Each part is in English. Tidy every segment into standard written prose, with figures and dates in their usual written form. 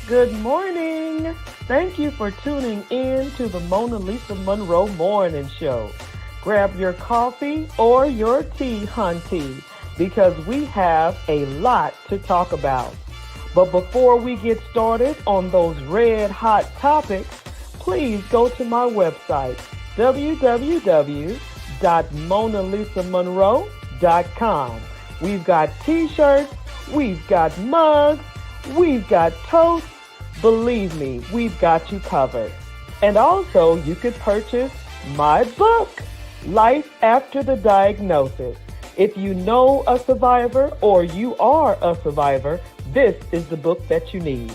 Good morning. Thank you for tuning in to the Mona Lisa Monroe Morning Show. Grab your coffee or your tea, hunty, because we have a lot to talk about. But before we get started on those red hot topics, please go to my website, www.monalisamonroe.com. We've got t-shirts, we've got mugs, we've got toast. Believe me, we've got you covered. And also, you could purchase my book, Life After the Diagnosis. If you know a survivor or you are a survivor, this is the book that you need.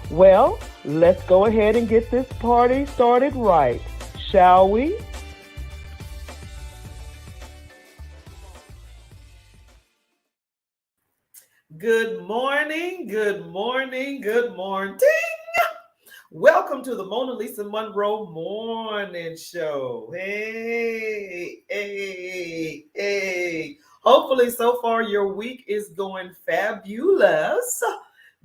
Well, let's go ahead and get this party started right, shall we? Good morning, good morning, good morning. Welcome to the Mona Lisa Monroe Morning Show. Hey. Hopefully, so far, your week is going fabulous.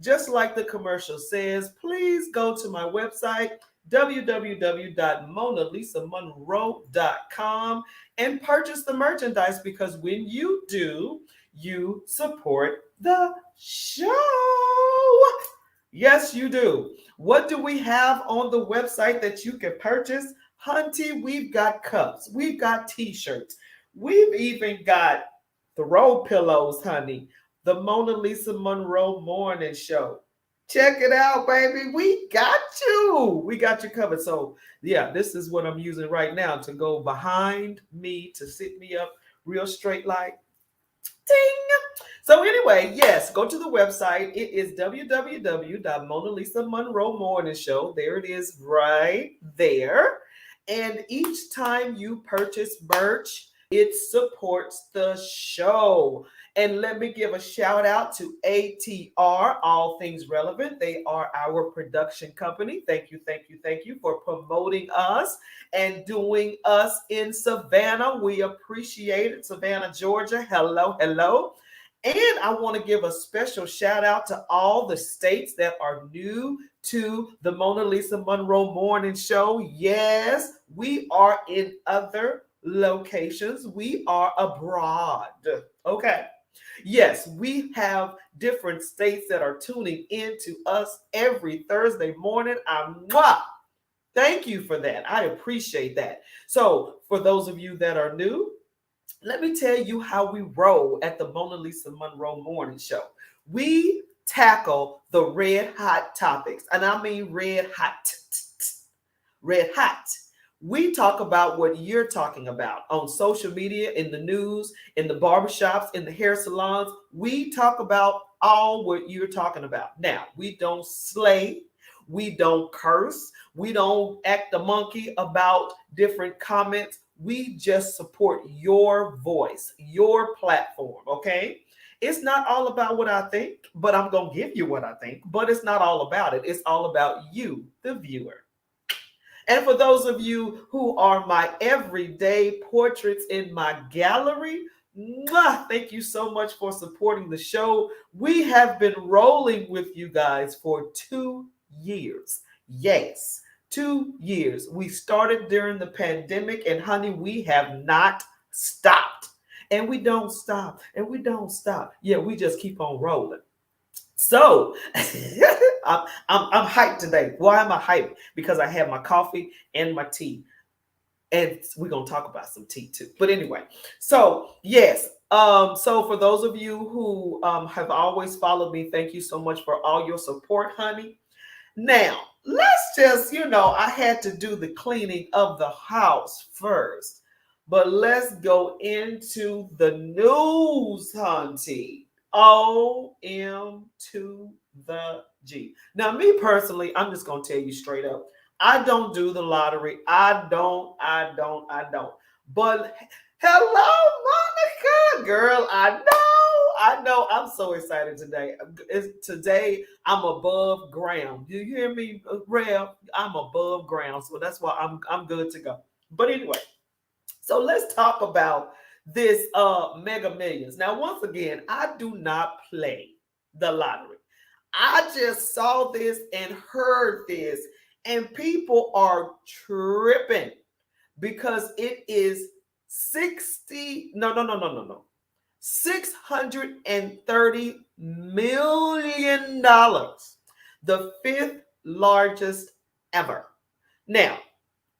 Just like the commercial says, please go to my website, www.monalisamonroe.com, and purchase the merchandise because when you do, you support the show. Yes, you do. What do we have on the website that you can purchase? Hunty, we've got cups, we've got t-shirts, we've even got throw pillows, honey. The Mona Lisa Monroe Morning Show. Check it out, baby. We got you. We got you covered. So, yeah, this is what I'm using right now to go behind me to sit me up real straight like ding. So anyway, yes, go to the website. It is www.monalisamonroe There it is right there. And each time you purchase merch, it supports the show. And let me give a shout out to ATR, All Things Relevant. They are our production company. Thank you for promoting us and doing us in Savannah. We appreciate it. Savannah, Georgia. Hello. And I want to give a special shout out to all the states that are new to the Mona Lisa Monroe Morning Show. Yes, we are in other locations. We are abroad. Okay. Yes, we have different states that are tuning in to us every Thursday morning. Thank you for that. I appreciate that. So, for those of you that are new, let me tell you how we roll at the Mona Lisa Monroe Morning Show. We tackle the red hot topics, and I mean red hot. Red hot. We talk about what you're talking about on social media, in the news, in the barbershops, in the hair salons. We talk about all what you're talking about. Now, we don't slay, we don't curse, we don't act a monkey about different comments. We just support your voice, your platform, okay? It's not all about what I think, but I'm going to give you what I think, but it's not all about it. It's all about you, the viewer. And for those of you who are my everyday portraits in my gallery, thank you so much for supporting the show. We have been rolling with you guys for 2 years. Yes, 2 years. We started during the pandemic, and honey, we have not stopped. And we don't stop. And we don't stop. Yeah, we just keep on rolling. So I'm hyped today. Why am I hyped? Because I have my coffee and my tea. And we're gonna talk about some tea too. But anyway, so yes. So for those of you who have always followed me, thank you so much for all your support, honey. Now, let's just, I had to do the cleaning of the house first. But let's go into the news, hunty. OM to the G. Now, me personally, I'm just going to tell you straight up. I don't do the lottery. I don't. But hello, Monica, girl. I know. I'm so excited today. Today, I'm above ground. Do you hear me, Rev? I'm above ground, so that's why I'm good to go. But anyway, so let's talk about this Mega Millions. Now, once again, I do not play the lottery. I just saw this and heard this, and people are tripping because it is 60, no, no, no, no, no, no. $630 million, the fifth largest ever. Now,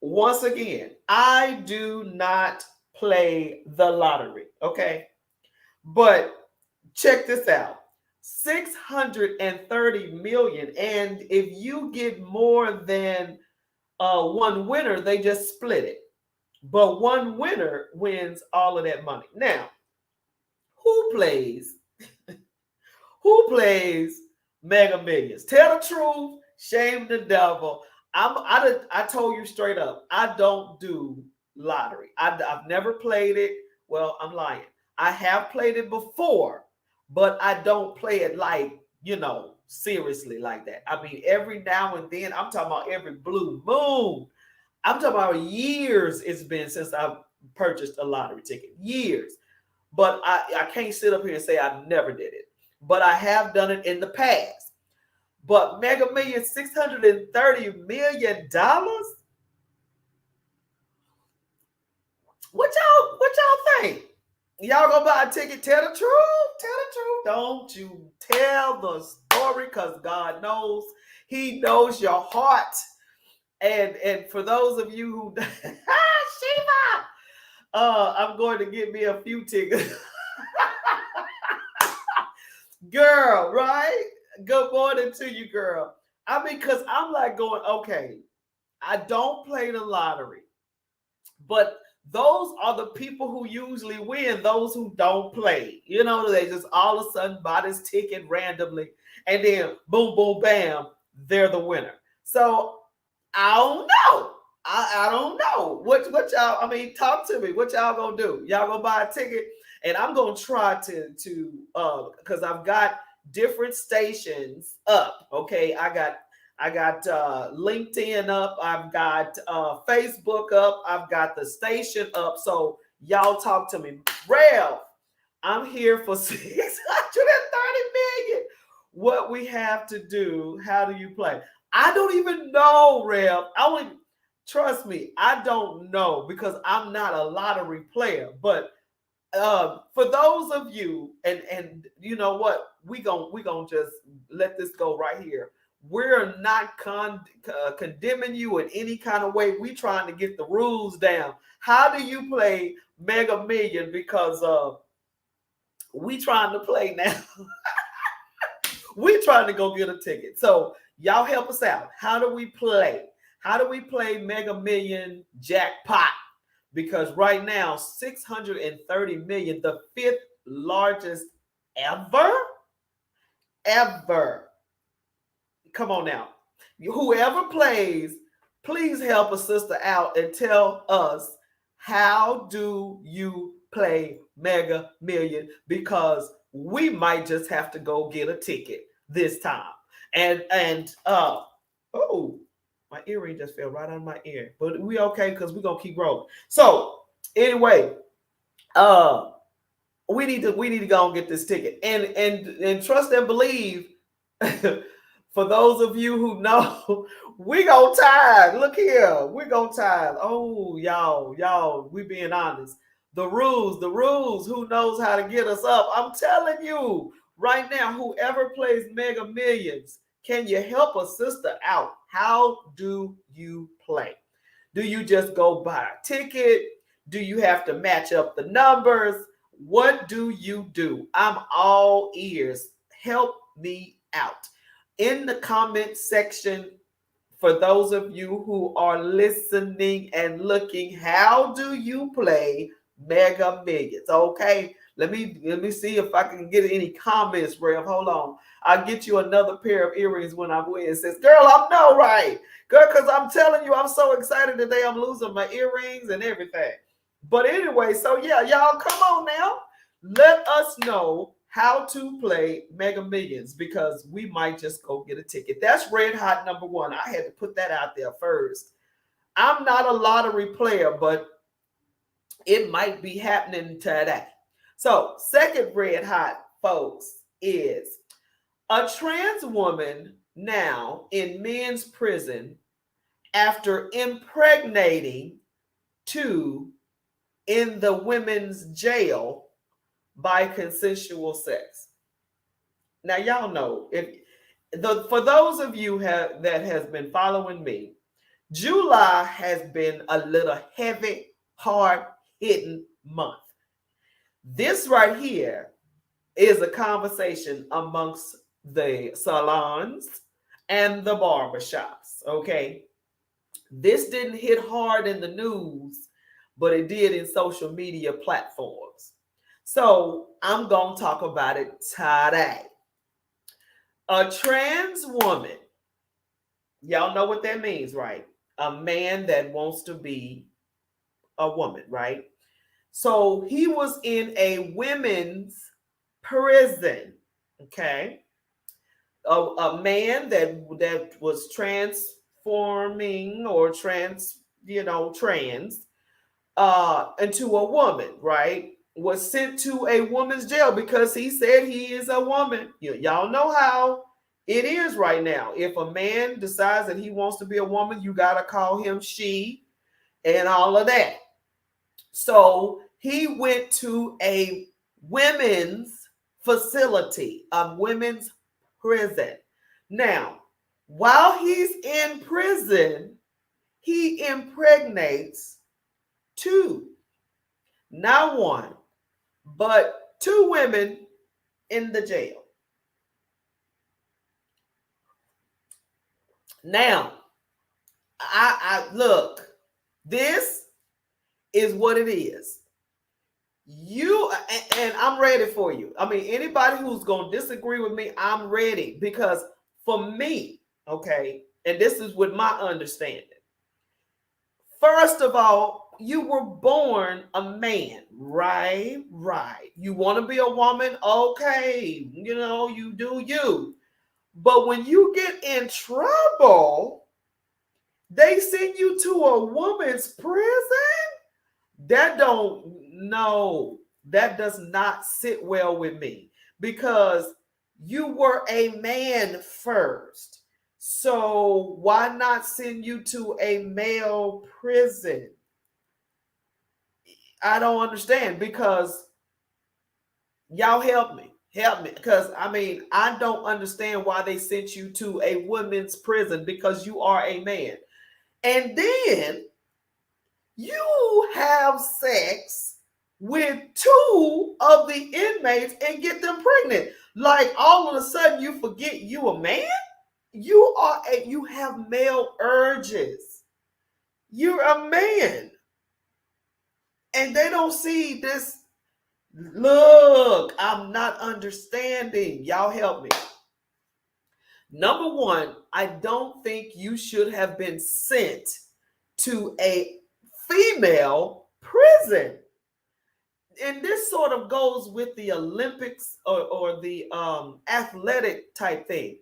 once again, I do not play the lottery, okay? But check this out. 630 million, and if you get more than one winner, they just split it. But one winner wins all of that money. Now, who plays who plays Mega Millions? Tell the truth, shame the devil. I told you straight up, I don't do lottery. I've never played it. Well, I'm lying. I have played it before, but I don't play it like, seriously like that. I mean, every now and then, I'm talking about every blue moon. I'm talking about years it's been since I've purchased a lottery ticket. Years. But I can't sit up here and say I never did it. But I have done it in the past. But Mega Millions, $630 million? What y'all think? Y'all gonna buy a ticket? Tell the truth. Tell the truth. Don't you tell the story, because God knows. He knows your heart. And for those of you who Shiva, I'm going to get me a few tickets. Girl, right? Good morning to you, girl. I mean, because I'm like going, okay, I don't play the lottery, but those are the people who usually win, those who don't play. They just all of a sudden buy this ticket randomly, and then boom, boom, bam, they're the winner. So I don't know. I don't know. What y'all, I mean, talk to me. What y'all gonna do? Y'all gonna buy a ticket? And I'm gonna try to because I've got different stations up. Okay, I got LinkedIn up, I've got Facebook up, I've got the station up. So y'all talk to me. Rev, I'm here for 630 million. What we have to do? How do you play? I don't even know, Rev. Trust me, I don't know, because I'm not a lottery player. But for those of you, and you know what, we gonna just let this go right here. We're not condemning you in any kind of way. We trying to get the rules down. How do you play Mega Million? Because we trying to play now. We trying to go get a ticket. So y'all help us out. How do we play? How do we play Mega Million jackpot? Because right now, 630 million, the fifth largest ever. Come on now. Whoever plays, please help a sister out and tell us, how do you play Mega Million? Because we might just have to go get a ticket this time. And oh, my earring just fell right on my ear. But we okay, because we're gonna keep rolling. So anyway, we need to go and get this ticket. And trust and believe. For those of you who know, we gonna tithe. Look here, we gonna tithe. Oh, y'all, we being honest. The rules. Who knows how to get us up? I'm telling you right now, whoever plays Mega Millions, can you help a sister out? How do you play? Do you just go buy a ticket? Do you have to match up the numbers? What do you do? I'm all ears. Help me out. In the comment section, for those of you who are listening and looking, how do you play Mega Millions? Okay, let me see if I can get any comments, Rev. Hold on. I'll get you another pair of earrings when I win. It says, girl, I'm no right. Girl, because I'm telling you, I'm so excited today. I'm losing my earrings and everything. But anyway, so yeah, y'all come on now. Let us know how to play Mega Millions, because we might just go get a ticket. That's red hot number one. I had to put that out there first. I'm not a lottery player, but it might be happening today. So second red hot, folks, is A trans woman now in men's prison after impregnating two in the women's jail by consensual sex. Now y'all know, if for those of you that has been following me, July has been a little heavy, hard hitting month. This right here is a conversation amongst the salons and the barbershops. Okay, this didn't hit hard in the news, but it did in social media platforms. So I'm going to talk about it today. A trans woman, y'all know what that means, right? A man that wants to be a woman, right? So he was in a women's prison, okay? A man that was transforming or trans into a woman, right? Was sent to a woman's jail because he said he is a woman. Y'all know how it is right now. If a man decides that he wants to be a woman, you got to call him she and all of that. So he went to a women's facility, a women's prison. Now, while he's in prison, he impregnates two, not one, but two women in the jail. Now, I look, this is what it is. You and I'm ready for you. I mean, anybody who's going to disagree with me, I'm ready, because for me, okay, and this is with my understanding. First of all, you were born a man, right? Right. You want to be a woman? Okay. You do you. But when you get in trouble, they send you to a woman's prison? That does not sit well with me, because you were a man first. So why not send you to a male prison? I don't understand, because y'all help me, because I don't understand why they sent you to a women's prison, because you are a man. And then you have sex with two of the inmates and get them pregnant. Like all of a sudden you forget you a man? You have male urges. You're a man. And they don't see this. Look, I'm not understanding. Y'all help me. Number one, I don't think you should have been sent to a female prison. And this sort of goes with the Olympics or the athletic type thing.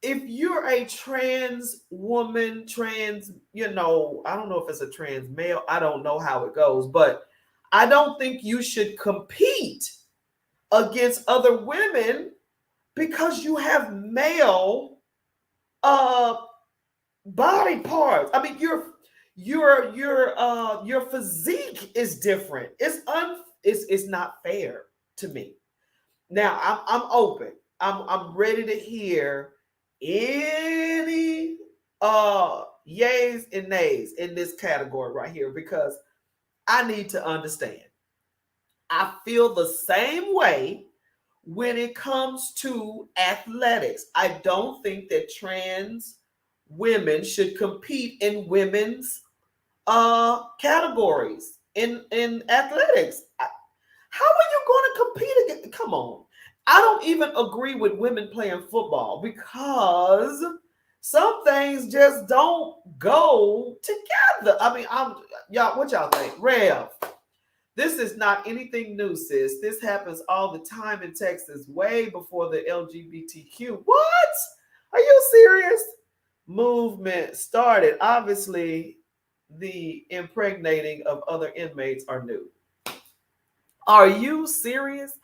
If you're a trans woman, I don't know if it's a trans male, I don't know how it goes, but I don't think you should compete against other women because you have male body parts. I mean, your physique is different. It's not fair to me. Now I'm open. I'm ready to hear any yays and nays in this category right here, because I need to understand. I feel the same way when it comes to athletics. I don't think that trans women should compete in women's categories in athletics. How are you going to compete against? Come on. I don't even agree with women playing football, because some things just don't go together. I mean, y'all, what y'all think? Rev, this is not anything new, sis. This happens all the time in Texas, way before the LGBTQ. What? Are you serious? Movement started. Obviously, the impregnating of other inmates are new. Are you serious?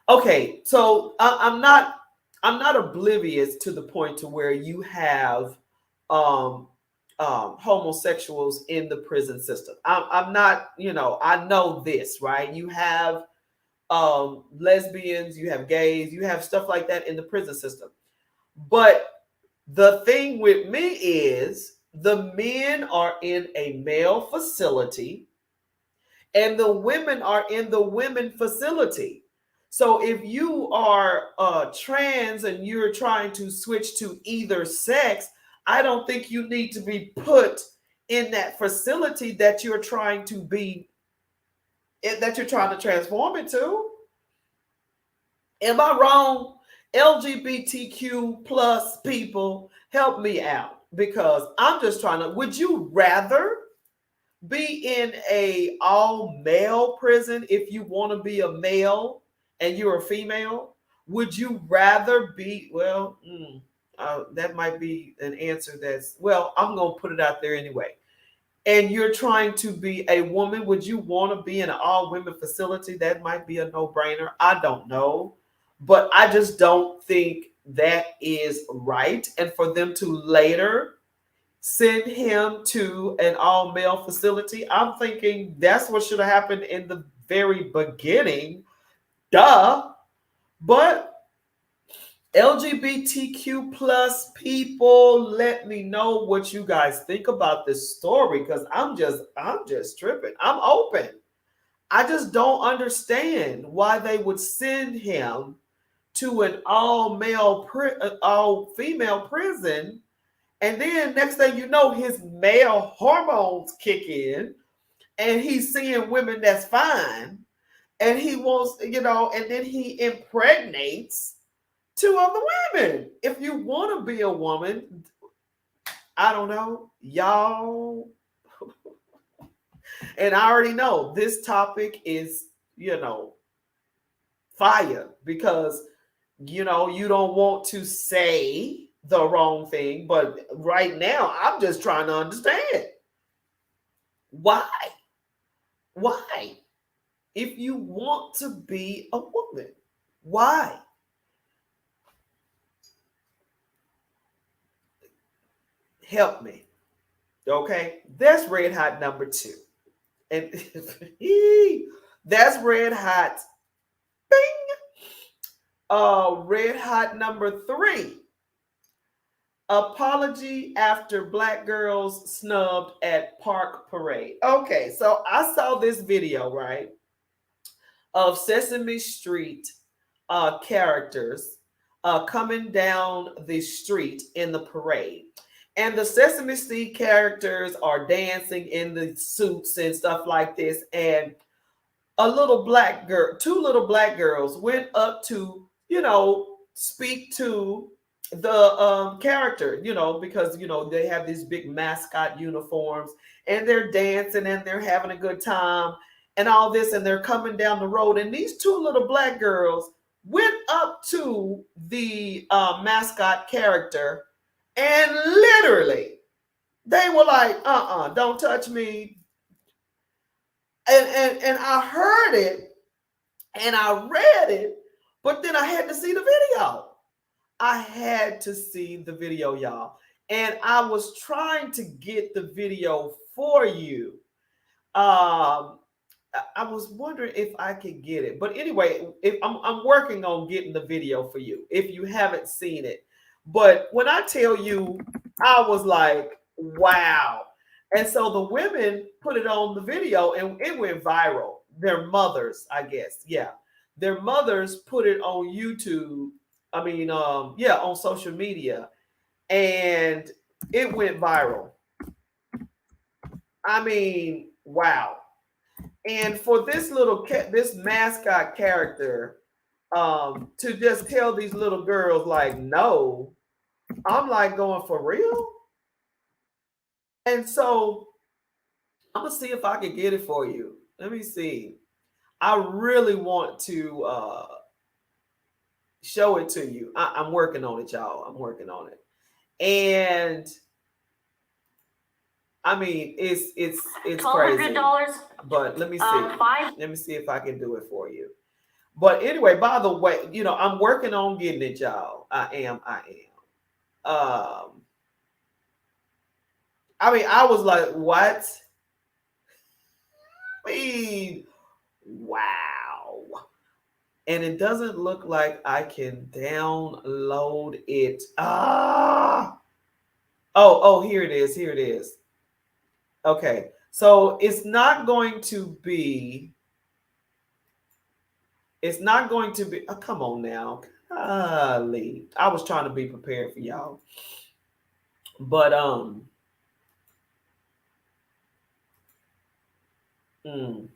Okay, so I'm not I'm not oblivious to the point to where you have um, homosexuals in the prison system. I'm not, I know this, right? You have lesbians, you have gays, you have stuff like that in the prison system. But the thing with me is the men are in a male facility and the women are in the women facility. So if you are trans and you're trying to switch to either sex, I don't think you need to be put in that facility that you're trying to be, that you're trying to transform into. Am I wrong? LGBTQ plus people, help me out, because I'm just trying to, would you rather be in a all male prison if you want to be a male and you're a female? Would you rather be, well, that might be an answer that's, well, I'm going to put it out there anyway. And you're trying to be a woman, would you want to be in an all women facility? That might be a no-brainer. I don't know. But I just don't think that is right. And for them to later send him to an all male facility, I'm thinking that's what should have happened in the very beginning. Duh. But LGBTQ plus people, let me know what you guys think about this story, because I'm just tripping. I'm open. I just don't understand why they would send him to an all female prison, and then next thing you know, his male hormones kick in, and he's seeing women that's fine, and he wants, and then he impregnates two other women. If you want to be a woman, I don't know, y'all. And I already know this topic is, fire, because you don't want to say the wrong thing, but right now I'm just trying to understand why if you want to be a woman, why? Help me. Okay, that's red hot number 2, and that's red hot, bing. Red hot number 3. Apology after Black girls snubbed at park parade. Okay, so I saw this video, right, of Sesame Street characters coming down the street in the parade. And the Sesame Street characters are dancing in the suits and stuff like this. And a little black girl, 2 little black girls went up to, speak to the character, because, they have these big mascot uniforms and they're dancing and they're having a good time and all this. And they're coming down the road. And these 2 little black girls went up to the mascot character, and literally they were like, don't touch me. And I heard it and I read it, but then I had to see the video. I had to see the video, y'all. And I was trying to get the video for you. I was wondering if I could get it. But anyway, if I'm working on getting the video for you if you haven't seen it. But when I tell you, I was like, wow. And so the women put it on the video and it went viral. Their mothers, I guess. Yeah. Their mothers put it on YouTube. On social media. And it went viral. Wow. And for this this mascot character to just tell these little girls like, no, I'm like going, for real? And so I'm gonna see if I can get it for you. Let me see. I really want to show it to you. I'm working on it, y'all. I'm working on it. And it's crazy. $1,200. But let me see. Let me see if I can do it for you. But anyway, by the way, I'm working on getting it, y'all. Um, I mean, I was like, what? I mean, wow. And it doesn't look like I can download it. Oh, here it is. Here it is. Okay. So it's not going to be, oh, come on now. Golly. I was trying to be prepared for y'all. But mm,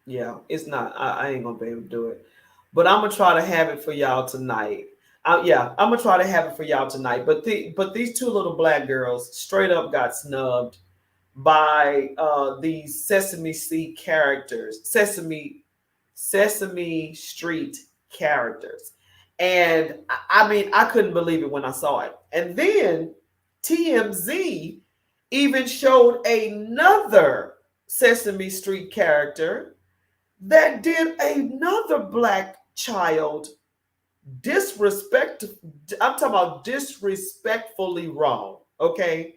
yeah, it's not. I ain't gonna be able to do it. But I'm gonna try to have it for y'all tonight. Yeah, I'm gonna try to have it for y'all tonight. But these two little black girls straight up got snubbed by these Sesame Street characters, Sesame Street characters. And I mean, I couldn't believe it when I saw it. And then TMZ even showed another Sesame Street character that did another black child disrespect. I'm talking about disrespectfully wrong. Okay.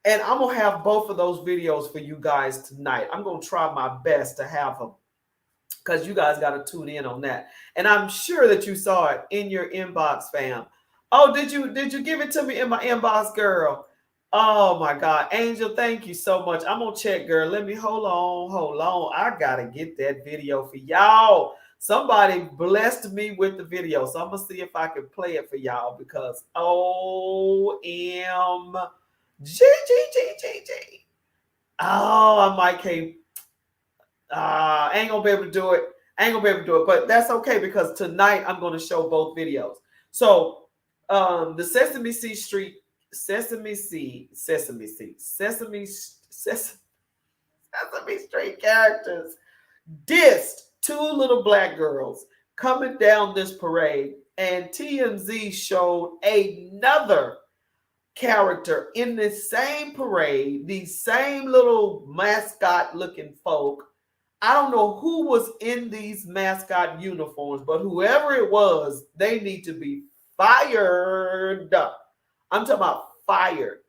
And I'm going to have both of those videos for you guys tonight. I'm going to try my best to have them because you guys got to tune in on that. And I'm sure that you saw it in your inbox, fam. Oh, did you give it to me in my inbox, girl? Oh my God, Angel, thank you so much. I'm gonna check, girl. Let me hold on. I gotta get that video for y'all. Somebody blessed me with the video, so I'm gonna see if I can play it for y'all because OMG. Oh, I might can't. I ain't gonna be able to do it. But that's okay because tonight I'm gonna show both videos. So, the Sesame Street characters dissed two little black girls coming down this parade, and TMZ showed another character in this same parade, these same little mascot looking folk. I don't know who was in these mascot uniforms, but whoever it was, they need to be fired. I'm talking about fired.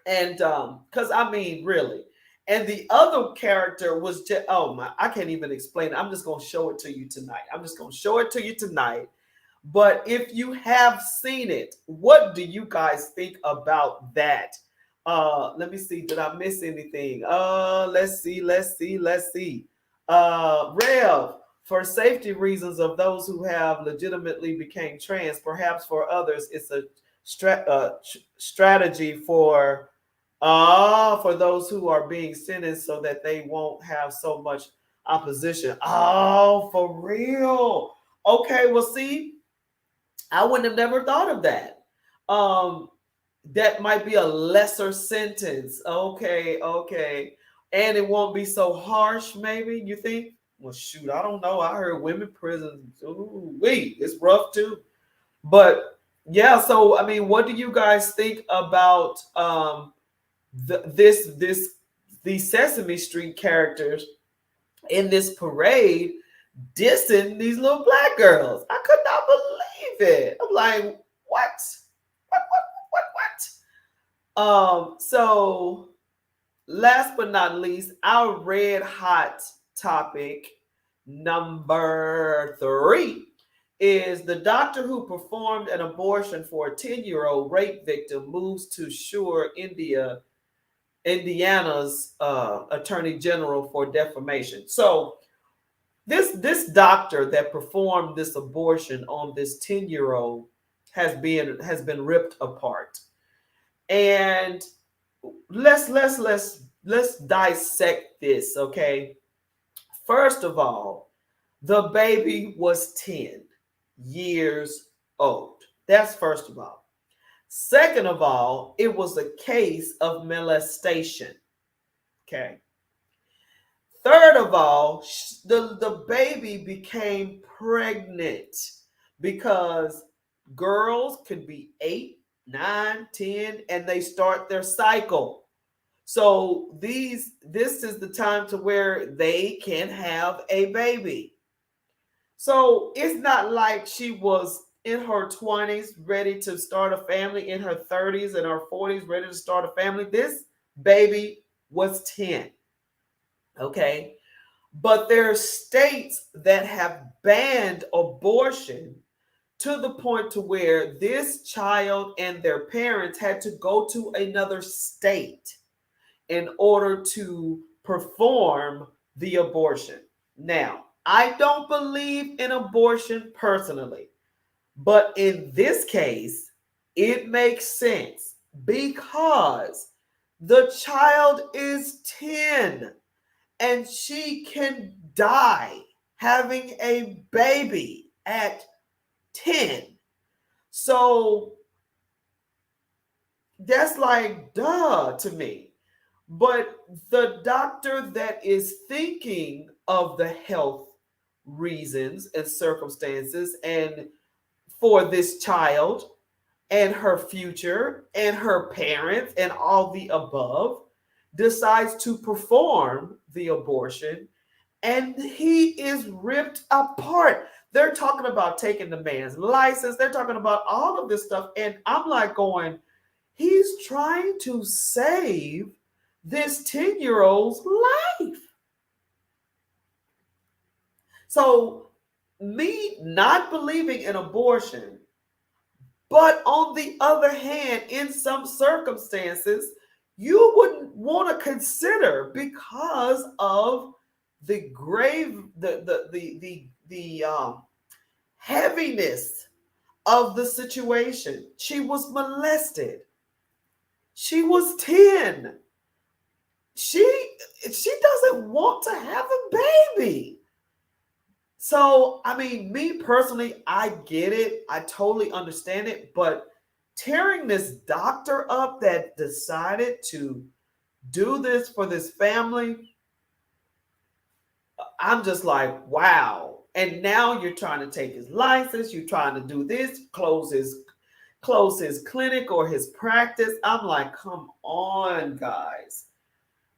And because I mean, really. And the other character was just, oh my, I can't even explain it. I'm just going to show it to you tonight. But if you have seen it, what do you guys think about that? Let me see. Did I miss anything? Let's see. Rev, for safety reasons of those who have legitimately became trans, perhaps for others, it's a strategy for those who are being sentenced so that they won't have so much opposition. Oh, for real? Okay, well, see, I wouldn't have never thought of that. That might be a lesser sentence. Okay. And it won't be so harsh, maybe, you think? Well, shoot, I don't know. I heard women prisons, ooh, it's rough too. But yeah, so I mean, what do you guys think about these Sesame Street characters in this parade dissing these little black girls? I could not believe it. I'm like, what? So last but not least, our red hot topic number 3 is the doctor who performed an abortion for a 10-year-old rape victim moves to sue Indiana's attorney general for defamation. So this doctor that performed this abortion on this 10-year-old has been ripped apart. And let's dissect this, okay? First of all, the baby was 10 years old. That's first of all. Second of all, it was a case of molestation. Okay. Third of all, the baby became pregnant because girls could be 8, 9, 10, and they start their cycle. So this is the time to where they can have a baby. So it's not like she was in her 20s ready to start a family, in her 30s and her 40s ready to start a family. This baby was 10. Okay. But there are states that have banned abortion to the point to where this child and their parents had to go to another state in order to perform the abortion. Now, I don't believe in abortion personally, but in this case, it makes sense because the child is 10 and she can die having a baby at 10. So that's like duh to me. But the doctor that is thinking of the health reasons and circumstances and for this child and her future and her parents and all the above decides to perform the abortion, and he is ripped apart. They're talking about taking the man's license. They're talking about all of this stuff. And I'm like going, he's trying to save this 10-year-old's life. So, me not believing in abortion, but on the other hand, in some circumstances, you wouldn't want to consider because of the grave, the heaviness of the situation. She was molested. She was 10. She doesn't want to have a baby. So, I mean, me personally, I get it. I totally understand it. But tearing this doctor up that decided to do this for this family, I'm just like, wow. And now you're trying to take his license. You're trying to do this, close his clinic or his practice. I'm like, come on, guys.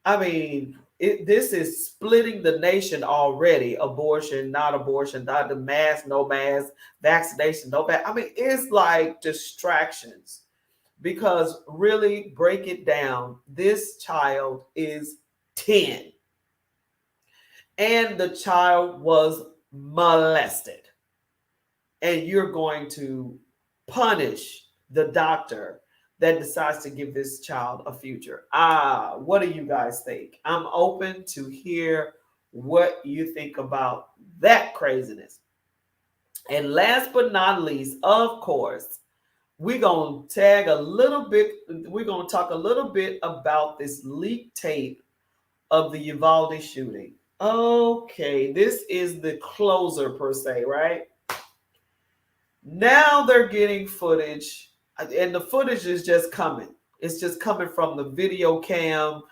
I mean, this is splitting the nation already. Abortion, not abortion, not the mask, no mask, vaccination, no vac. I mean, it's like distractions. Because really, break it down. This child is 10. And the child was molested. And you're going to punish the doctor that decides to give this child a future. What do you guys think? I'm open to hear what you think about that craziness. And last but not least, of course, we're going to talk a little bit about this leaked tape of the Uvalde shooting. Okay, this is the closer per se, right? Now they're getting footage, and the footage is just coming. It's just coming from the video cam,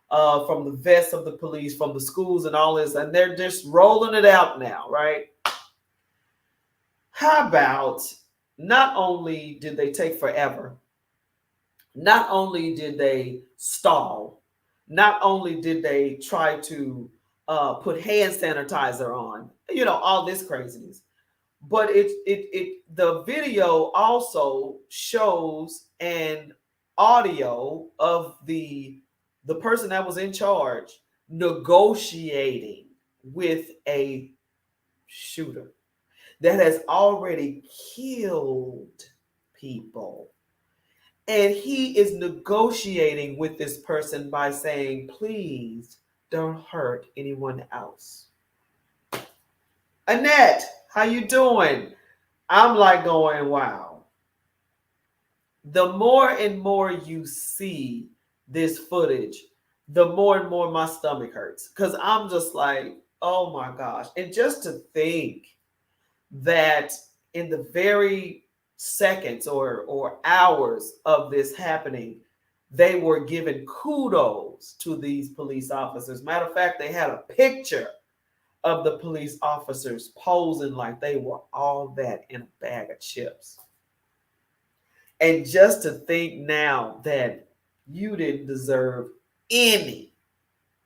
from the vests of the police, from the schools and all this, and they're just rolling it out now, right? How about not only did they take forever, not only did they stall, not only did they try to put hand sanitizer on, all this craziness. But the video also shows an audio of the person that was in charge negotiating with a shooter that has already killed people. And he is negotiating with this person by saying, please don't hurt anyone else. Annette, how you doing? I'm like going, wow. The more and more you see this footage, the more and more my stomach hurts. Because I'm just like, oh my gosh. And just to think that in the very seconds or hours of this happening, they were giving kudos to these police officers. Matter of fact, they had a picture of the police officers posing like they were all that in a bag of chips. And just to think now that you didn't deserve any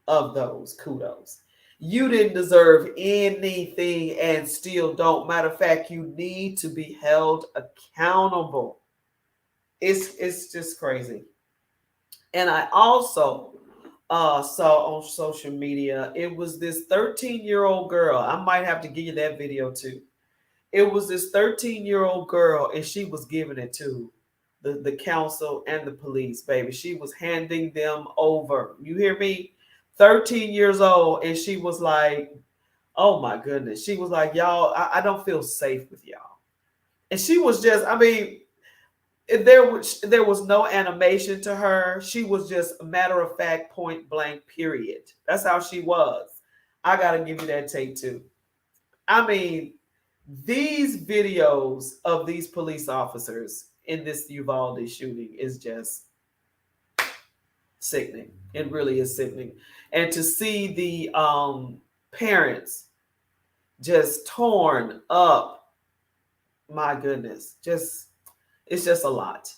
of those kudos. You didn't deserve anything and still don't. Matter of fact, you need to be held accountable. It's just crazy. And I also saw on social media, it was this 13-year-old girl. I might have to give you that video too. It was this 13-year-old girl, and she was giving it to the council and the police, baby. She was handing them over. You hear me? 13 years old, and she was like, oh my goodness. She was like, y'all, I don't feel safe with y'all. And she was just, I mean, there was no animation to her. She was just a matter of fact, point blank, period. That's how she was. I gotta give you that take too. I mean, these videos of these police officers in this Uvalde shooting is just sickening. It really is sickening. And to see the parents just torn up, my goodness, it's just a lot.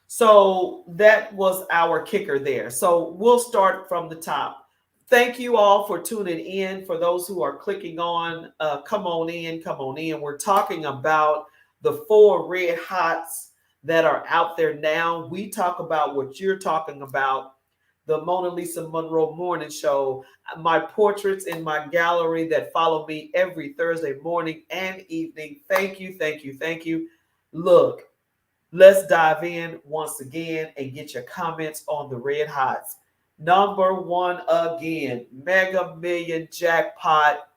So that was our kicker there. So we'll start from the top. Thank you all for tuning in. For those who are clicking on, come on in, come on in. We're talking about the 4 red hots that are out there now. We talk about what you're talking about, the Mona Lisa Monroe Morning Show, my portraits in my gallery that follow me every Thursday morning and evening. Thank you, thank you, thank you. Look, let's dive in once again and get your comments on the red hots. Number 1 again, Mega Million jackpot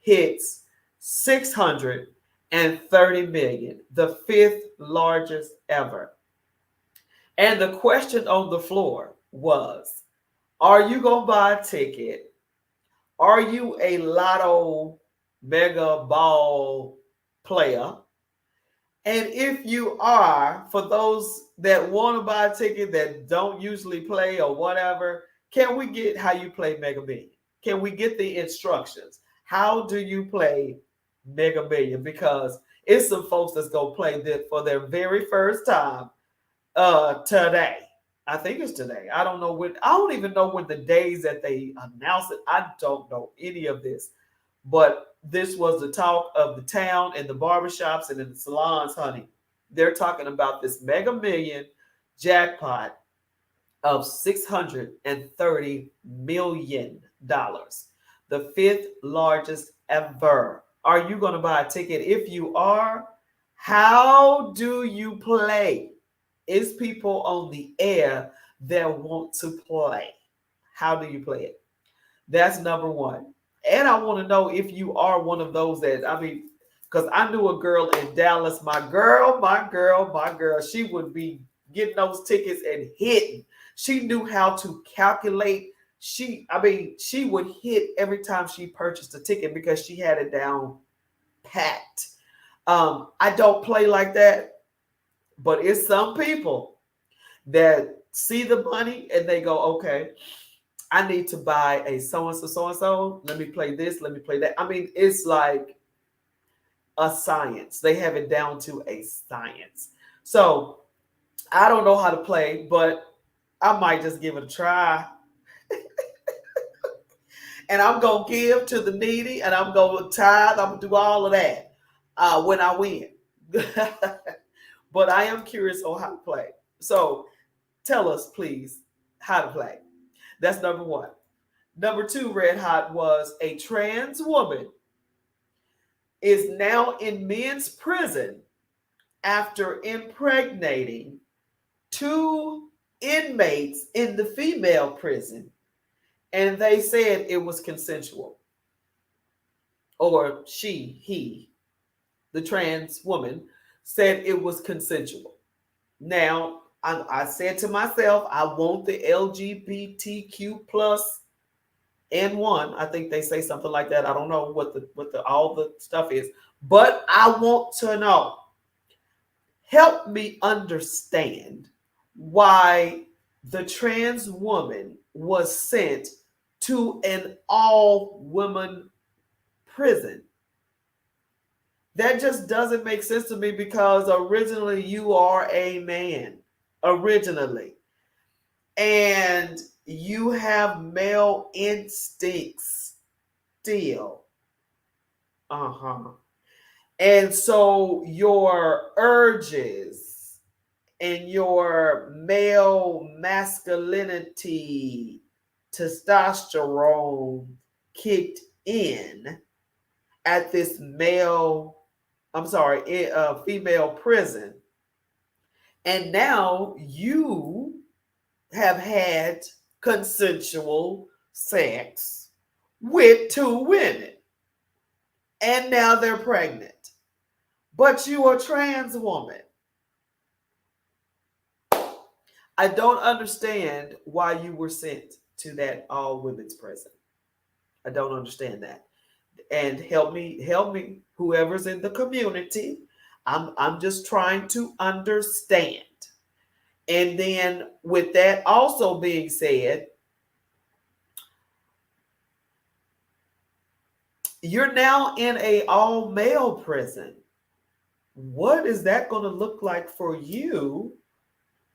hits 630 million, the 5th largest ever. And the question on the floor was, are you going to buy a ticket? Are you a lotto mega ball player? And if you are, for those that want to buy a ticket that don't usually play or whatever, can we get how you play Mega Million? Can we get the instructions? How do you play Mega Million? Because it's some folks that's going to play this for their very first time today. I think it's today. I don't know when. I don't even know when the days that they announce it. I don't know any of this. But this was the talk of the town and the barbershops and in the salons, honey. They're talking about this Mega Million jackpot of $630 million, the 5th largest ever. Are you going to buy a ticket? If you are, how do you play? Is people on the air that want to play? How do you play it? That's number 1. And I want to know if you are one of those that, I mean, because I knew a girl in Dallas, my girl, she would be getting those tickets and hitting. She knew how to calculate. She would hit every time she purchased a ticket because she had it down packed. I don't play like that, but it's some people that see the money and they go, okay, I need to buy a so-and-so. Let me play this. Let me play that. I mean, it's like a science. They have it down to a science. So I don't know how to play, but I might just give it a try. And I'm going to give to the needy, and I'm going to tithe. I'm going to do all of that when I win. But I am curious on how to play. So tell us, please, how to play. That's number 1. Number 2, red hot, was a trans woman is now in men's prison after impregnating 2 inmates in the female prison. And they said it was consensual. Or he, the trans woman, said it was consensual. Now, I said to myself, I want the LGBTQ plus N1. I think they say something like that. I don't know what the all the stuff is, but I want to know. Help me understand why the trans woman was sent to an all-women prison. That just doesn't make sense to me because originally you are a man. Originally. And you have male instincts. still. Uh-huh. And so your urges and your male masculinity, testosterone kicked in at this female prison. And now you have had consensual sex with two women. And now they're pregnant. But you are a trans woman. I don't understand why you were sent to that all women's prison. I don't understand that. And help me, whoever's in the community. I'm just trying to understand. And then with that also being said, you're now in a all male prison. What is that going to look like for you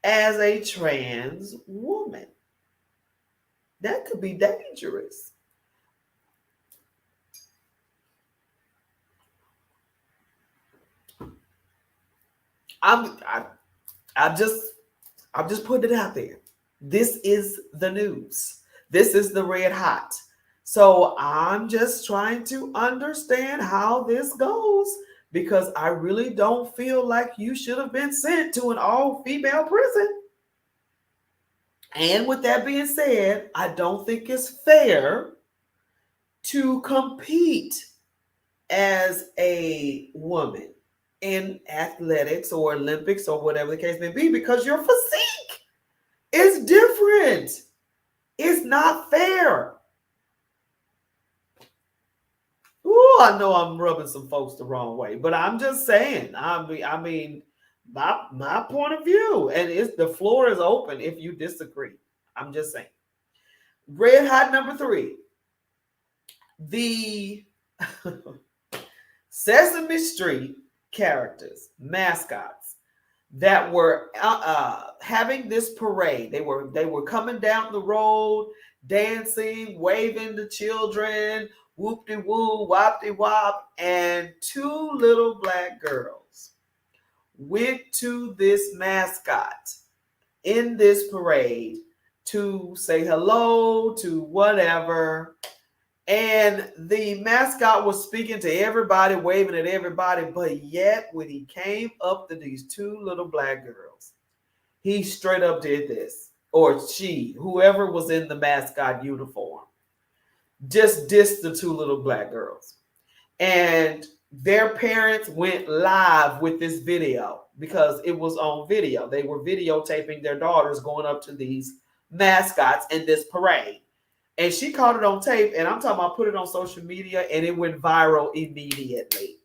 as a trans woman? That could be dangerous. I'm just putting it out there. This is the news. This is the red hot. So I'm just trying to understand how this goes, because I really don't feel like you should have been sent to an all-female prison. And with that being said, I don't think it's fair to compete as a woman in athletics or Olympics or whatever the case may be, because your physique is different. It's not fair. Ooh, I know I'm rubbing some folks the wrong way, but I'm just saying. I mean, my point of view, and the floor is open if you disagree. I'm just saying. Red hot number 3. The Sesame Street characters, mascots that were having this parade. They were coming down the road, dancing, waving to children, whoop-de-woo, wop-de-wop, and 2 little black girls went to this mascot in this parade to say hello to whatever. And the mascot was speaking to everybody, waving at everybody, but yet when he came up to these 2 little black girls, he straight up did this. Or she, whoever was in the mascot uniform, just dissed the 2 little black girls. And their parents went live with this video because it was on video. They were videotaping their daughters going up to these mascots in this parade. And she caught it on tape, and I'm talking about put it on social media, and it went viral immediately.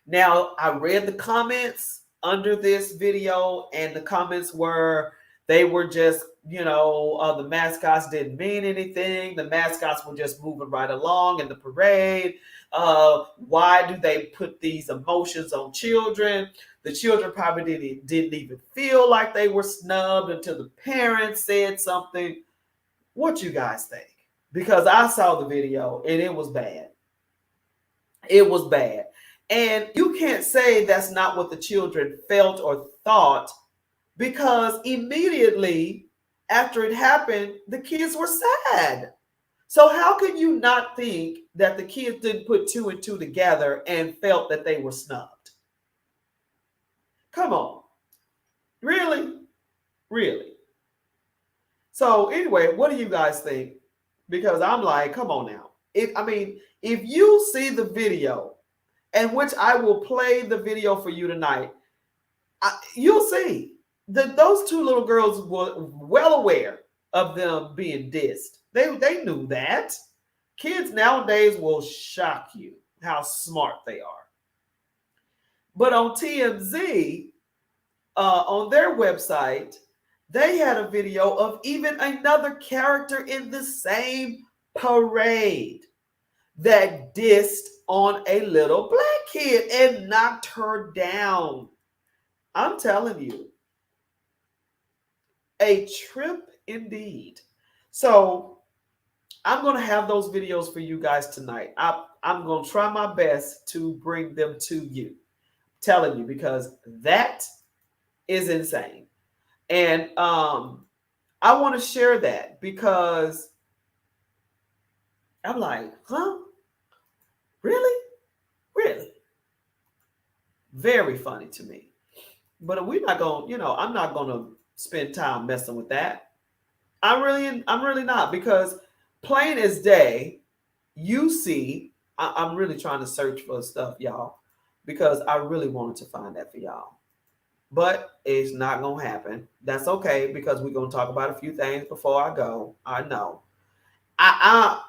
Now, I read the comments under this video, and the comments were, they were just, the mascots didn't mean anything. The mascots were just moving right along in the parade. Why do they put these emotions on children? The children probably didn't even feel like they were snubbed until the parents said something. What you guys think? Because I saw the video and it was bad. It was bad. And you can't say that's not what the children felt or thought, because immediately after it happened, the kids were sad. So how can you not think that the kids didn't put 2 and 2 together and felt that they were snubbed? Come on. Really? Really? So anyway, what do you guys think? Because I'm like, come on now. If you see the video, and which I will play the video for you tonight, you'll see that those 2 little girls were well aware of them being dissed. They knew that. Kids nowadays will shock you how smart they are. But on TMZ, on their website, they had a video of even another character in the same parade that dissed on a little black kid and knocked her down. I'm telling you, a trip indeed. So I'm going to have those videos for you guys tonight. I'm going to try my best to bring them to you. Telling you, because that is insane. And I want to share that because I'm like, huh? Really? Really? Very funny to me. But we're not going, I'm not going to spend time messing with that. I'm really not, because plain as day, you see, I'm really trying to search for stuff, y'all, because I really wanted to find that for y'all. But it's not going to happen. That's okay, because we're going to talk about a few things before I go. I know. I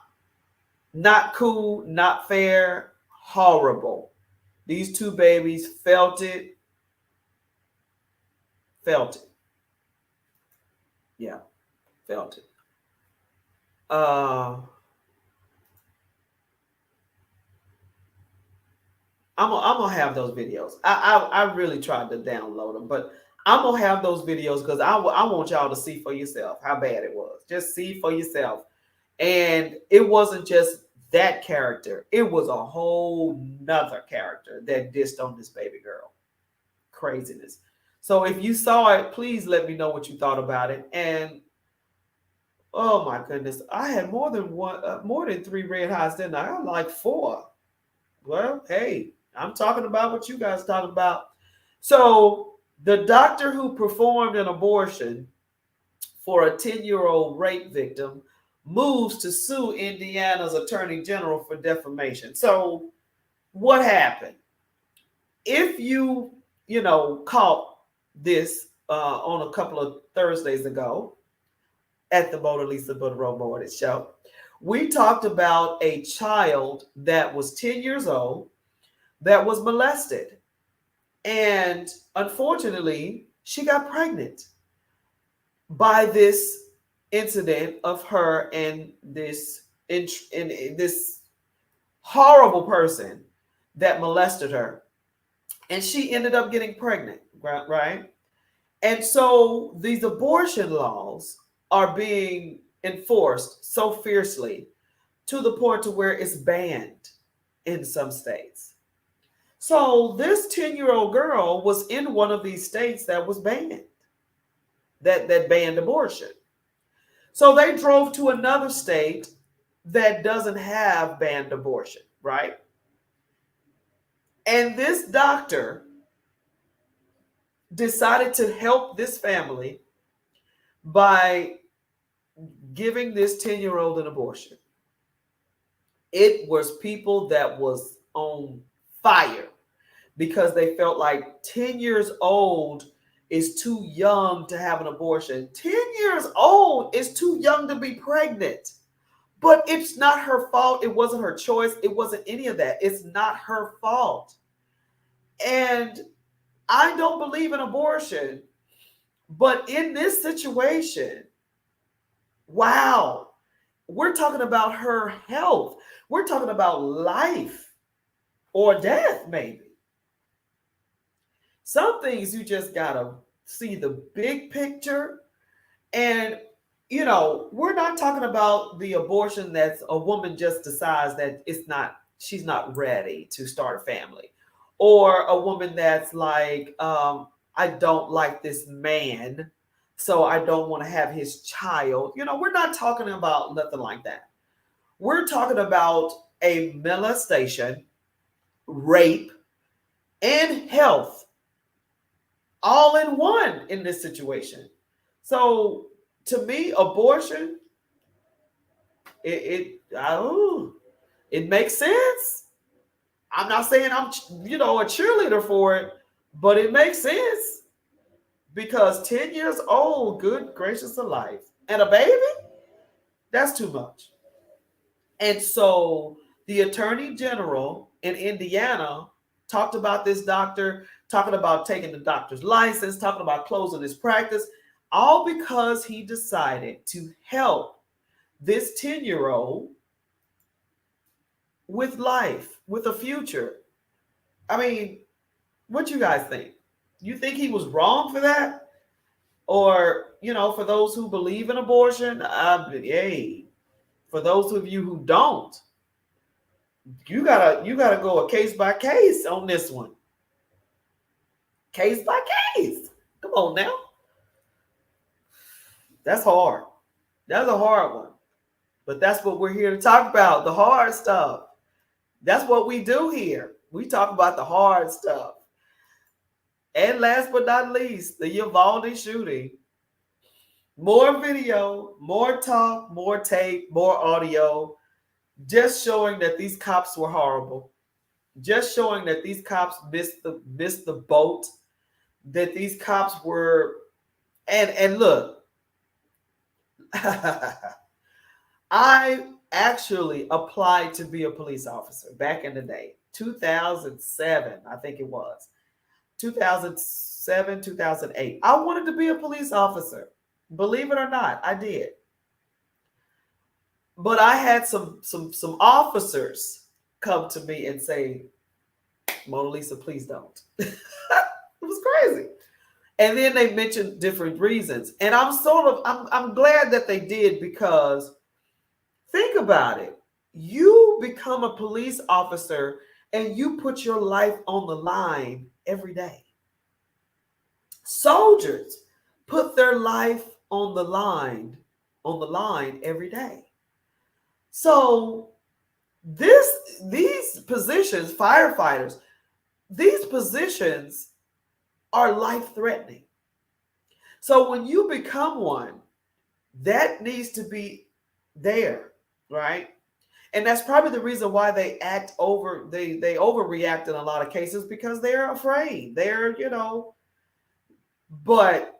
not cool, not fair, horrible. These two babies felt it. Felt it. Yeah, felt it. I'm gonna have those videos. I really tried to download them, but I'm gonna have those videos because I want y'all to see for yourself how bad it was. Just see for yourself. And it wasn't just that character; it was a whole nother character that dissed on this baby girl. Craziness. So if you saw it, please let me know what you thought about it. And oh my goodness, I had more than one, more than 3 red hots, didn't I? I had like 4. Well, hey, I'm talking about what you guys talking about. So the doctor who performed an abortion for a 10-year-old rape victim moves to sue Indiana's attorney general for defamation. So what happened? If caught this on a couple of Thursdays ago at the Mona Lisa Boudreaux Morning Show, we talked about a child that was 10 years old that was molested. And unfortunately, she got pregnant by this incident of her and this horrible person that molested her. And she ended up getting pregnant, right? And so these abortion laws are being enforced so fiercely to the point to where it's banned in some states. So this 10-year-old girl was in one of these states that was banned, that banned abortion. So they drove to another state that doesn't have banned abortion, right? And this doctor decided to help this family by giving this 10-year-old an abortion. It was people that was on fire because they felt like 10 years old is too young to have an abortion. 10 years old is too young to be pregnant. But it's not her fault. It wasn't her choice. It wasn't any of that. It's not her fault. And I don't believe in abortion. But in this situation, wow, we're talking about her health. We're talking about life or death, maybe. Some things you just gotta see the big picture. And, we're not talking about the abortion that's a woman just decides that she's not ready to start a family. Or a woman that's like, I don't like this man, so I don't want to have his child. We're not talking about nothing like that. We're talking about a molestation, rape, and health all in one in this situation. So to me, abortion, it makes sense. I'm not saying I'm a cheerleader for it, but it makes sense because 10 years old, good gracious of life, and a baby, that's too much. And so the attorney general in Indiana talked about this doctor, talking about taking the doctor's license, talking about closing his practice, all because he decided to help this 10-year-old with life, with a future. I mean, what you guys think? You think he was wrong for that? Or, for those who believe in abortion, hey, For those of you who don't, you gotta go a case by case on this one. Case by case. Come on now. That's hard. That's a hard one. But that's what we're here to talk about, the hard stuff. That's what we do here. We talk about the hard stuff. And last but not least, the Uvalde shooting. More video, more talk, more tape, more audio, just showing that these cops were horrible. Just showing that these cops missed the boat, that these cops were, and look, I actually applied to be a police officer back in the day, 2007, I think it was. 2007, 2008. I wanted to be a police officer. Believe it or not, I did. But I had some officers come to me and say, Mona Lisa, please don't. It was crazy. And then they mentioned different reasons. And I'm glad that they did, because think about it. You become a police officer and you put your life on the line every day. Soldiers put their life on the line every day. So these positions, firefighters, these positions are life-threatening. So when you become one, that needs to be there, right? And that's probably the reason why they overreact in a lot of cases, because they're afraid. But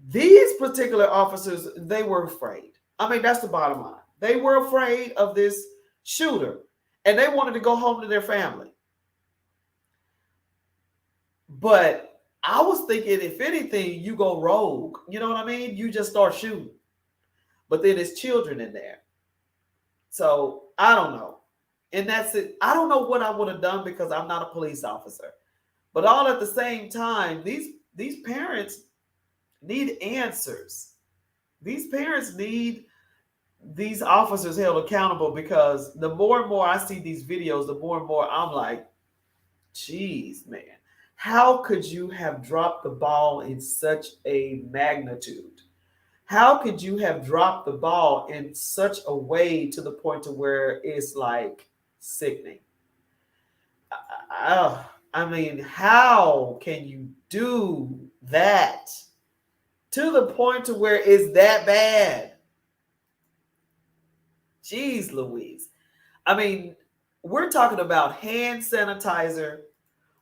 these particular officers, they were afraid. I mean, that's the bottom line. They were afraid of this shooter, and they wanted to go home to their family. But I was thinking, if anything, you go rogue. You know what I mean? You just start shooting. But then there's children in there. So I don't know. And that's it. I don't know what I would have done, because I'm not a police officer. But all at the same time, these parents need answers. These parents need these officers held accountable, because the more and more I see these videos, the more and more I'm like, geez, man, how could you have dropped the ball in such a magnitude? How could you have dropped the ball in such a way to the point to where it's like sickening? I mean, how can you do that to the point to where it's that bad? Jeez Louise. I mean, we're talking about hand sanitizer.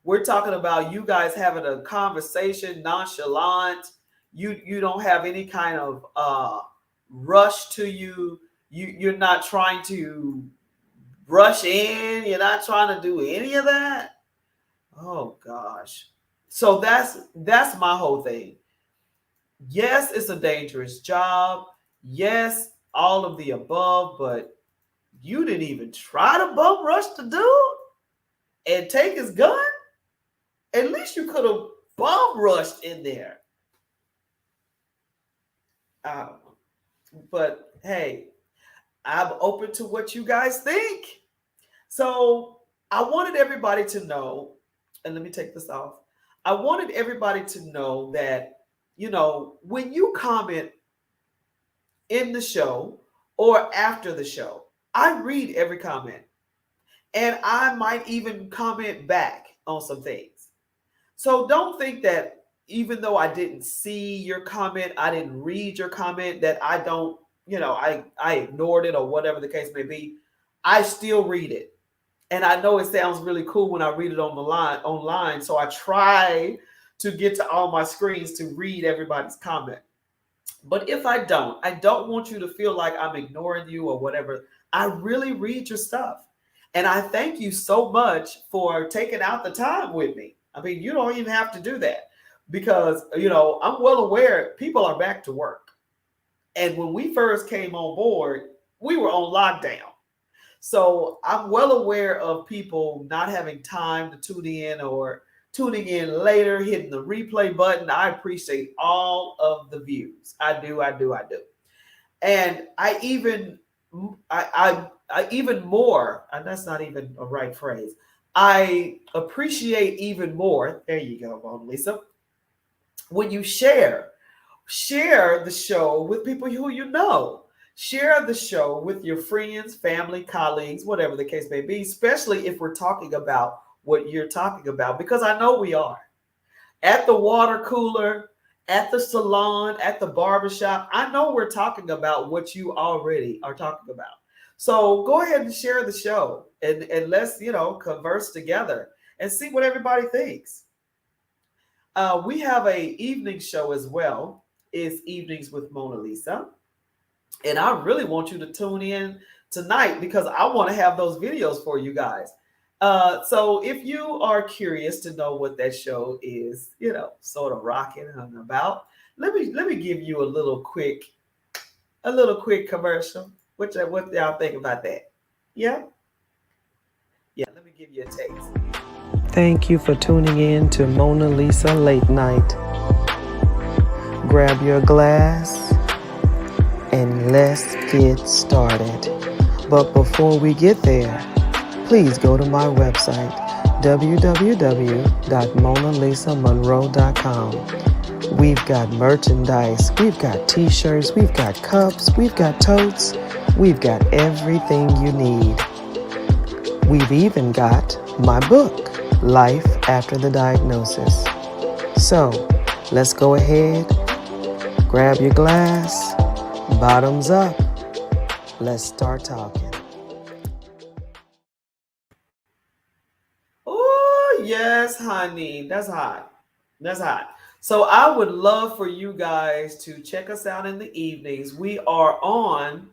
We're talking about you guys having a conversation nonchalant. You don't have any kind of rush to you. You're not trying to rush in. You're not trying to do any of that. Oh gosh. So that's my whole thing. Yes, it's a dangerous job. Yes, all of the above, but you didn't even try to bum rush the dude and take his gun. At least you could have bum rushed in there. I don't know. But hey, I'm open to what you guys think. So I wanted everybody to know, and let me take this off. I wanted everybody to know that, when you comment in the show or after the show, I read every comment, and I might even comment back on some things. So don't think that even though I didn't see your comment, I didn't read your comment, that I don't, I ignored it or whatever the case may be. I still read it. And I know it sounds really cool when I read it online. So I try to get to all my screens to read everybody's comment. But if I don't want you to feel like I'm ignoring you or whatever. I really read your stuff. And I thank you so much for taking out the time with me. I mean, you don't even have to do that, because, I'm well aware people are back to work. And when we first came on board, we were on lockdown. So I'm well aware of people not having time to tune in, or tuning in later, hitting the replay button. I appreciate all of the views. I do. And I even I even more, and that's not even a right phrase. I appreciate even more. There you go, Mona Lisa. When you share the show with people who you know. Share the show with your friends, family, colleagues, whatever the case may be, especially if we're talking about what you're talking about, because I know we are. At the water cooler, at the salon, at the barbershop, I know we're talking about what you already are talking about. So go ahead and share the show and let's, converse together and see what everybody thinks. We have a evening show as well. It's Evenings with Mona Lisa. And I really want you to tune in tonight because I want to have those videos for you guys. So if you are curious to know what that show is, sort of rocking and about, let me give you a little quick commercial. What y'all think about that? Yeah, yeah. Let me give you a taste. Thank you for tuning in to Mona Lisa Late Night. Grab your glass and let's get started. But before we get there, please go to my website, www.monalisamonroe.com. We've got merchandise, we've got t-shirts, we've got cups, we've got totes, we've got everything you need. We've even got my book, Life After the Diagnosis. So, let's go ahead, grab your glass, bottoms up, let's start talking. Oh, yes, honey. That's hot. That's hot. So I would love for you guys to check us out in the evenings. We are on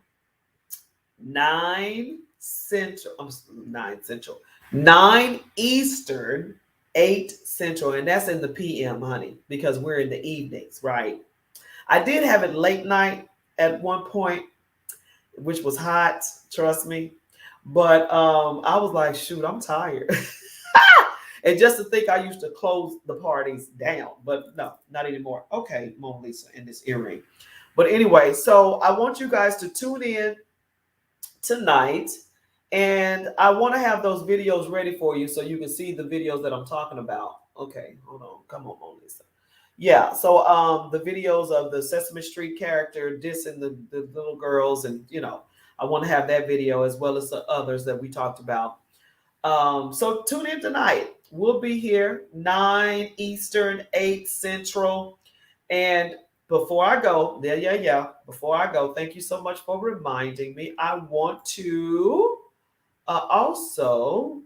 9 Central, 9 Central, 9 Eastern, 8 Central, and that's in the PM, honey, because we're in the evenings, right? I did have it late night at one point, which was hot, trust me. But I was like, shoot, I'm tired. And just to think I used to close the parties down, but no, not anymore. Okay, Mona Lisa in this earring. But anyway, so I want you guys to tune in tonight. And I want to have those videos ready for you so you can see the videos that I'm talking about. Okay, hold on. Come on, Mona Lisa. Yeah, so the videos of the Sesame Street character dissing the little girls, and I want to have that video as well as the others that we talked about. So tune in tonight. We'll be here 9 Eastern, 8 Central. And before I go, before I go, thank you so much for reminding me. I want to also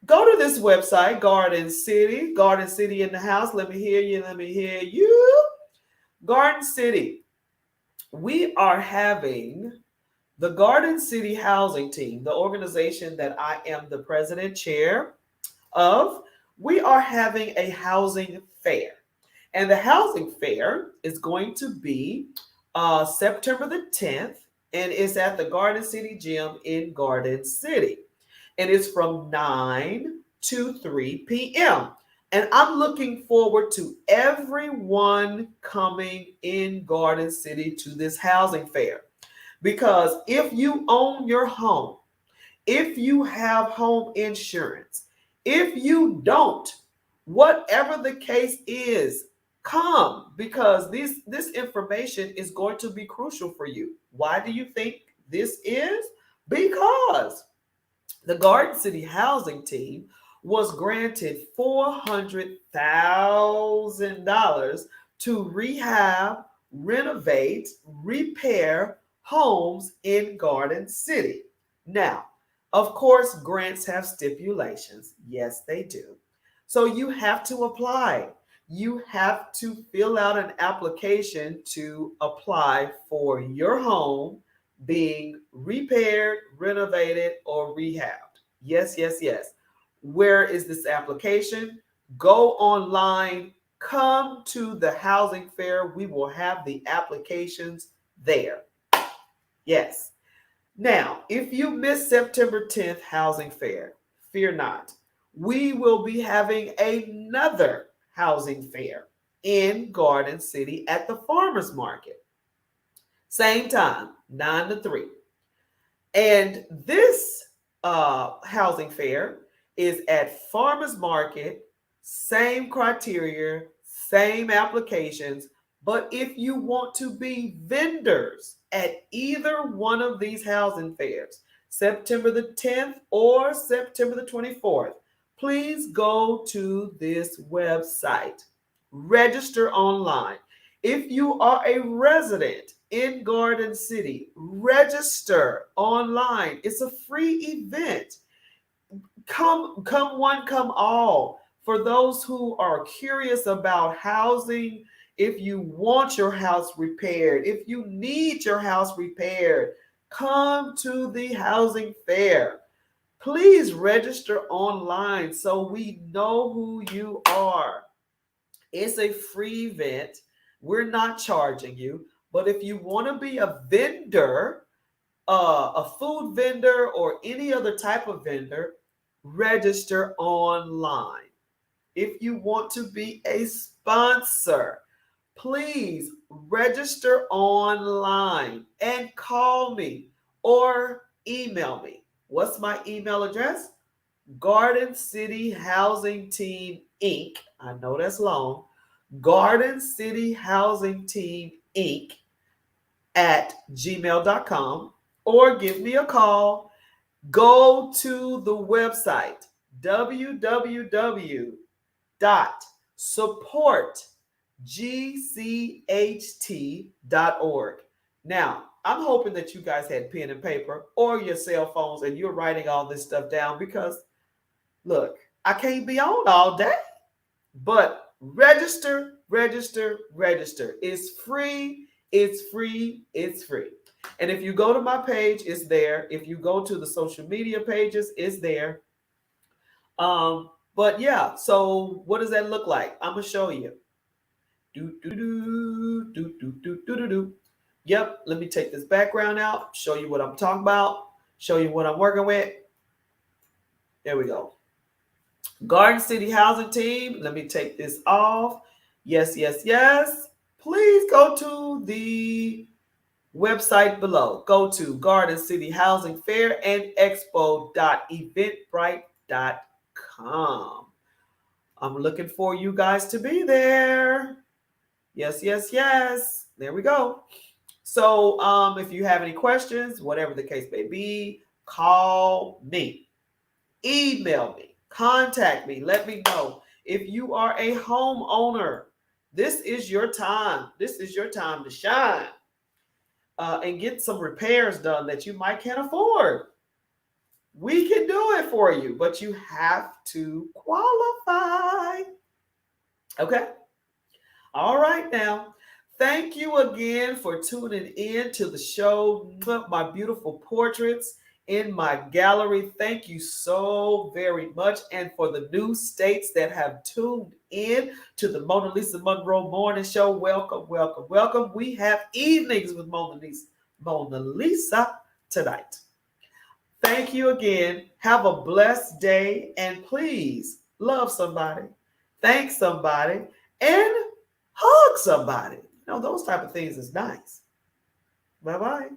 go to this website, Garden City in the house. Let me hear you. Garden City. We are having the Garden City Housing Team, the organization that I am the president chair of. We are having a housing fair. And the housing fair is going to be September the 10th, and it's at the Garden City Gym in Garden City. And it's from 9 to 3 p.m. And I'm looking forward to everyone coming in Garden City to this housing fair. Because if you own your home, if you have home insurance, if you don't, whatever the case is, come, because this information is going to be crucial for you. Why do you think this is? Because the Garden City Housing Team was granted $400,000 to rehab, renovate, repair homes in Garden City. Now, of course, grants have stipulations. Yes, they do. So you have to apply. You have to fill out an application to apply for your home being repaired, renovated, or rehabbed. Yes, yes, yes. Where is this application? Go online, come to the housing fair. We will have the applications there. Yes. Now, if you miss September 10th housing fair, fear not. We will be having another housing fair in Garden City at the farmers market. Same time, 9 to 3. And this housing fair is at Farmers Market, same criteria, same applications. But if you want to be vendors at either one of these housing fairs, September the 10th or September the 24th, please go to this website. Register online. If you are a resident in Garden City, register online. It's a free event. Come one, come all. For those who are curious about housing, if you want your house repaired, if you need your house repaired, come to the housing fair. Please register online so we know who you are. It's a free event. We're not charging you. But if you want to be a vendor, a food vendor, or any other type of vendor, register online. If you want to be a sponsor, please register online and call me or email me. What's my email address? Garden City Housing Team Inc. I know that's long. Garden City Housing Team Inc. at gmail.com, or give me a call. Go to the website www.supportgcht.org. Now, I'm hoping that you guys had pen and paper or your cell phones and you're writing all this stuff down, because look, I can't be on all day. But register. It's free. It's free. It's free. And if you go to my page, it's there. If you go to the social media pages, it's there. But yeah, so what does that look like? I'm gonna show you. Yep, let me take this background out, show you what I'm talking about, show you what I'm working with. There we go. Garden City Housing Team, let me take this off. Yes. Please go to the website below. Go to Garden City Housing Fair and Expo.eventbrite.com. I'm looking for you guys to be there. Yes. There we go. So if you have any questions, whatever the case may be, call me, email me, contact me. Let me know. If you are a homeowner, this is your time. This is your time to shine and get some repairs done that you might can't afford. We can do it for you, but you have to qualify. Okay? All right now. Thank you again for tuning in to the show. My beautiful portraits in my gallery. Thank you so very much. And for the new states that have tuned in to the Mona Lisa Monroe Morning Show, welcome. We have evenings with Mona Lisa tonight. Thank you again. Have a blessed day. And please love somebody, thank somebody, and hug somebody. You know, those type of things is nice. Bye-bye.